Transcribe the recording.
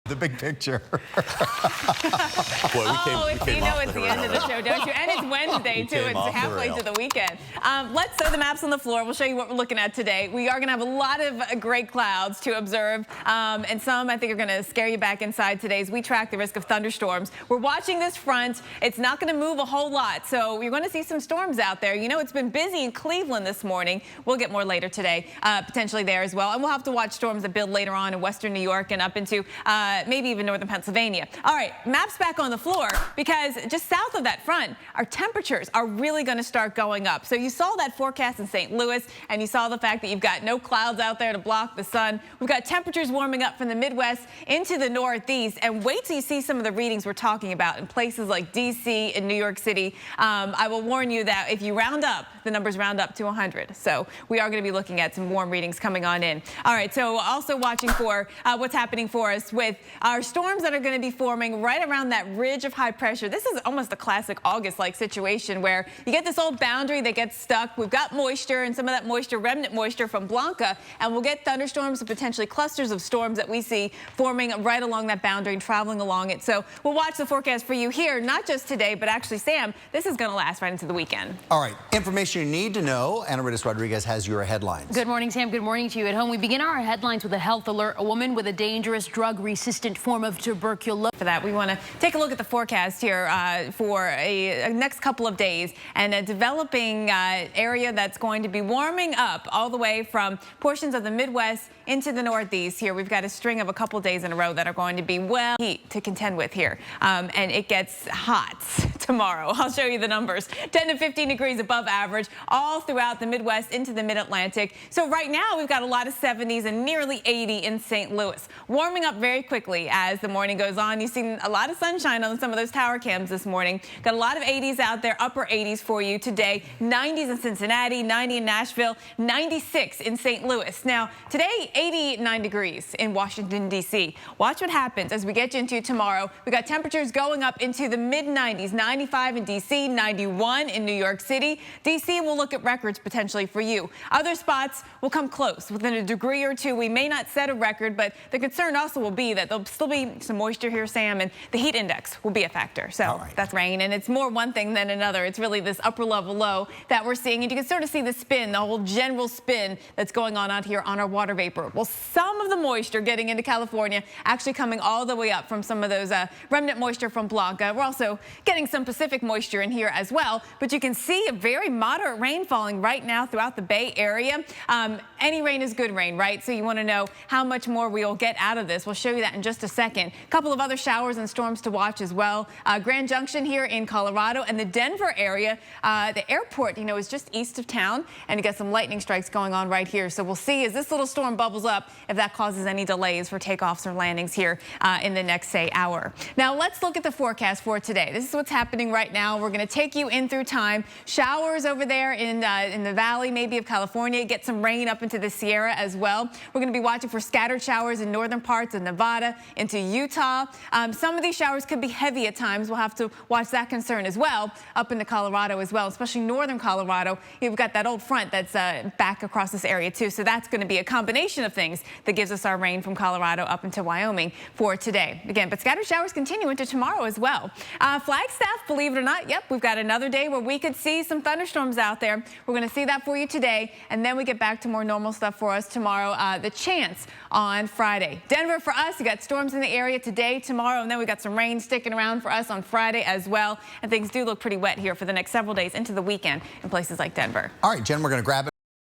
The big picture. Boy, it's the end of the show, don't you? And it's Wednesday, too. It's halfway to the weekend. Let's throw the maps on the floor. We'll show you what we're looking at today. We are going to have a lot of great clouds to observe, and some I think are going to scare you back inside today as we track the risk of thunderstorms. We're watching this front. It's not going to move a whole lot, so you're going to see some storms out there. You know, it's been busy in Cleveland this morning. We'll get more later today, potentially there as well. And we'll have to watch storms that build later on in western New York and up into maybe even northern Pennsylvania. All right, maps back on the floor, because just south of that front, our temperatures are really going to start going up. So you saw that forecast in St. Louis, and you saw the fact that you've got no clouds out there to block the sun. We've got temperatures warming up from the Midwest into the Northeast, and wait till you see some of the readings we're talking about in places like D.C. and New York City. I will warn you that if you round up, the numbers round up to 100. So we are going to be looking at some warm readings coming on in. All right, so also watching for what's happening for us with our storms that are going to be forming right around that ridge of high pressure. This is almost a classic August-like situation where you get this old boundary that gets stuck. We've got moisture, and some of that moisture, remnant moisture from Blanca, and we'll get thunderstorms and potentially clusters of storms that we see forming right along that boundary and traveling along it. So we'll watch the forecast for you here, not just today, but actually, Sam, this is going to last right into the weekend. All right, information you need to know. Ana Rodriguez has your headlines. Good morning, Sam. Good morning to you at home. We begin our headlines with a health alert. A woman with a dangerous drug-resistant form of tuberculosis. For that, we want to take a look at the forecast here for a next couple of days, and a developing area that's going to be warming up all the way from portions of the Midwest into the Northeast. Here we've got a string of a couple days in a row that are going to be well heat to contend with here, and it gets hot tomorrow. I'll show you the numbers. 10 to 15 degrees above average all throughout the Midwest into the Mid-Atlantic. So right now we've got a lot of 70s and nearly 80 in St. Louis. Warming up very quickly as the morning goes on. You've seen a lot of sunshine on some of those tower cams this morning. Got a lot of 80s out there, upper 80s for you today. 90s in Cincinnati, 90 in Nashville, 96 in St. Louis. Now today, 89 degrees in Washington, D.C. Watch what happens as we get you into tomorrow. We got temperatures going up into the mid-90s, 95 in D.C., 91 in New York City. D.C. will look at records potentially for you. Other spots will come close within a degree or two. We may not set a record, but the concern also will be that there'll still be some moisture here, Sam, and the heat index will be a factor. So that's rain, and it's more one thing than another. It's really this upper level low that we're seeing, and you can sort of see the spin, the whole general spin that's going on out here on our water vapor. Well, some of the moisture getting into California actually coming all the way up from some of those remnant moisture from Blanca. We're also getting some Pacific moisture in here as well, but you can see a very moderate rain falling right now throughout the Bay Area. Any rain is good rain, right? So you want to know how much more we'll get out of this. We'll show you that in just a second. A couple of other showers and storms to watch as well. Grand Junction here in Colorado and the Denver area. The airport, you know, is just east of town, and you got some lightning strikes going on right here. So we'll see as this little storm bubbles up if that causes any delays for takeoffs or landings here in the next, say, hour. Now let's look at the forecast for today. This is what's happening right now. We're going to take you in through time. Showers over there in the valley, maybe of California. Get some rain up into the Sierra as well. We're going to be watching for scattered showers in northern parts of Nevada into Utah. Some of these showers could be heavy at times. We'll have to watch that concern as well up into Colorado as well, especially northern Colorado. You've got that old front that's back across this area too. So that's going to be a combination of things that gives us our rain from Colorado up into Wyoming for today. Again, but scattered showers continue into tomorrow as well. Flagstaff, believe it or not, yep, we've got another day where we could see some thunderstorms out there. We're going to see that for you today, and then we get back to more normal stuff for us tomorrow. The chance on Friday. Denver for us, you got storms in the area today, tomorrow, and then we got some rain sticking around for us on Friday as well. And things do look pretty wet here for the next several days into the weekend in places like Denver. All right, Jen, we're going to grab it.